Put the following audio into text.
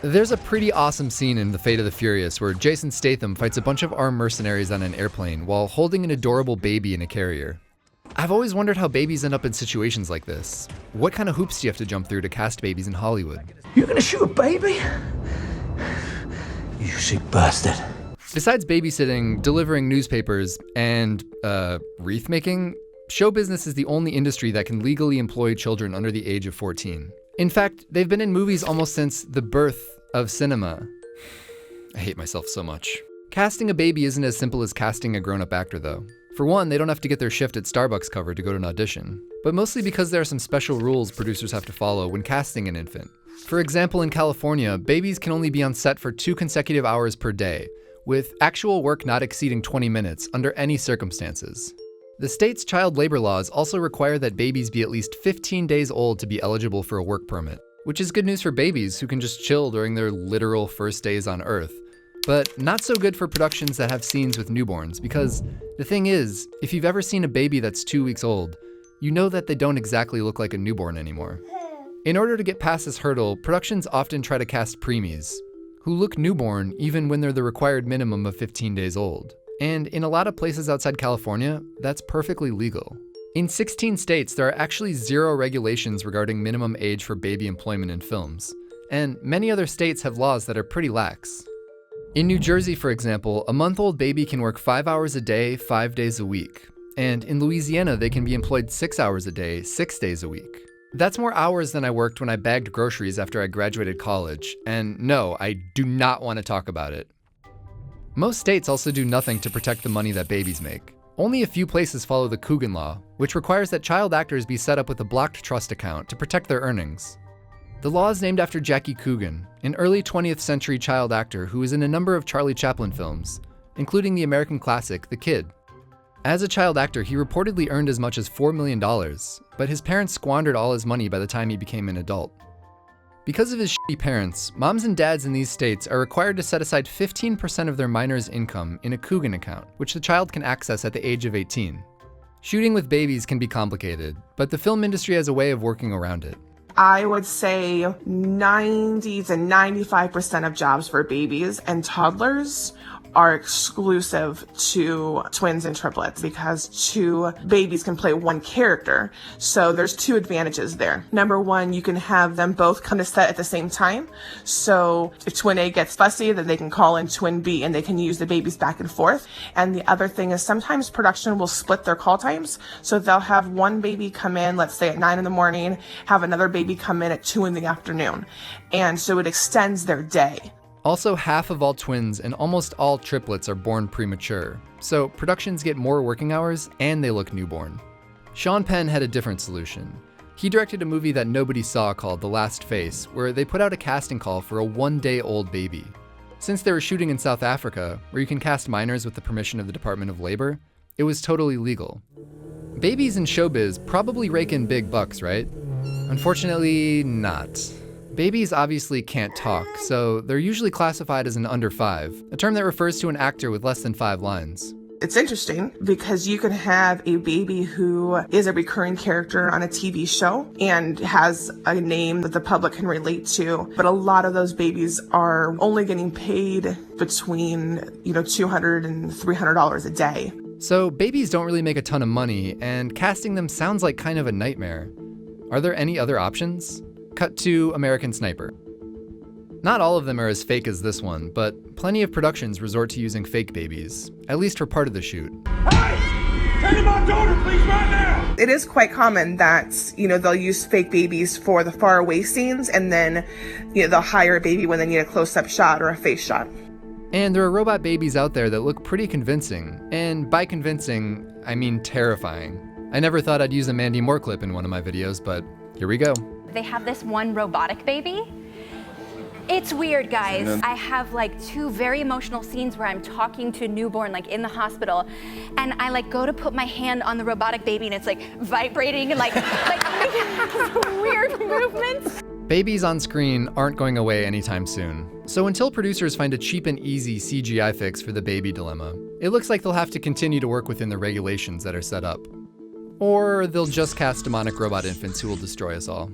There's a pretty awesome scene in The Fate of the Furious where Jason Statham fights a bunch of armed mercenaries on an airplane while holding an adorable baby in a carrier. I've always wondered how babies end up in situations like this. What kind of hoops do you have to jump through to cast babies in Hollywood? You're gonna shoot a baby? You sick bastard. Besides babysitting, delivering newspapers, and, wreath making, show business is the only industry that can legally employ children under the age of 14. In fact, they've been in movies almost since the birth of cinema. I hate myself so much. Casting a baby isn't as simple as casting a grown-up actor, though. For one, they don't have to get their shift at Starbucks cover to go to an audition, but mostly because there are some special rules producers have to follow when casting an infant. For example, in California, babies can only be on set for 2 consecutive hours per day, with actual work not exceeding 20 minutes under any circumstances. The state's child labor laws also require that babies be at least 15 days old to be eligible for a work permit, which is good news for babies who can just chill during their literal first days on Earth. But not so good for productions that have scenes with newborns, because the thing is, if you've ever seen a baby that's 2 weeks old, you know that they don't exactly look like a newborn anymore. In order to get past this hurdle, productions often try to cast preemies, who look newborn even when they're the required minimum of 15 days old. And in a lot of places outside California, that's perfectly legal. In 16 states, there are actually 0 regulations regarding minimum age for baby employment in films, and many other states have laws that are pretty lax. In New Jersey, for example, a month-old baby can work 5 hours a day, 5 days a week. And in Louisiana, they can be employed 6 hours a day, 6 days a week. That's more hours than I worked when I bagged groceries after I graduated college, and no, I do not want to talk about it. Most states also do nothing to protect the money that babies make. Only a few places follow the Coogan Law, which requires that child actors be set up with a blocked trust account to protect their earnings. The law is named after Jackie Coogan, an early 20th century child actor who was in a number of Charlie Chaplin films, including the American classic, The Kid. As a child actor, he reportedly earned as much as $4 million, but his parents squandered all his money by the time he became an adult. Because of his shitty parents, moms and dads in these states are required to set aside 15% of their minor's income in a Coogan account, which the child can access at the age of 18. Shooting with babies can be complicated, but the film industry has a way of working around it. I would say 90 to 95% of jobs for babies and toddlers are exclusive to twins and triplets because 2 babies can play 1 character. So there's 2 advantages there. Number 1, you can have them both come to set at the same time. So if twin A gets fussy, then they can call in twin B and they can use the babies back and forth. And the other thing is sometimes production will split their call times. So they'll have 1 baby come in, let's say at 9 in the morning, have another baby come in at 2 in the afternoon. And so it extends their day. Also, half of all twins and almost all triplets are born premature, so productions get more working hours and they look newborn. Sean Penn had a different solution. He directed a movie that nobody saw called The Last Face, where they put out a casting call for a 1-day-old baby. Since they were shooting in South Africa, where you can cast minors with the permission of the Department of Labor, it was totally legal. Babies in showbiz probably rake in big bucks, right? Unfortunately, not. Babies obviously can't talk, so they're usually classified as an under 5, a term that refers to an actor with less than 5 lines. It's interesting because you can have a baby who is a recurring character on a TV show and has a name that the public can relate to, but a lot of those babies are only getting paid between, $200 and $300 a day. So babies don't really make a ton of money, and casting them sounds like kind of a nightmare. Are there any other options? Cut to American Sniper. Not all of them are as fake as this one, but plenty of productions resort to using fake babies, at least for part of the shoot. Hey! Tend to my daughter, please, right now! It is quite common that, they'll use fake babies for the far away scenes and then, they'll hire a baby when they need a close-up shot or a face shot. And there are robot babies out there that look pretty convincing. And by convincing, I mean terrifying. I never thought I'd use a Mandy Moore clip in one of my videos, but here we go. They have this one robotic baby. It's weird, guys. I have 2 very emotional scenes where I'm talking to a newborn in the hospital, and I go to put my hand on the robotic baby and it's vibrating and making weird movements. Babies on screen aren't going away anytime soon. So until producers find a cheap and easy CGI fix for the baby dilemma, it looks like they'll have to continue to work within the regulations that are set up. Or they'll just cast demonic robot infants who will destroy us all.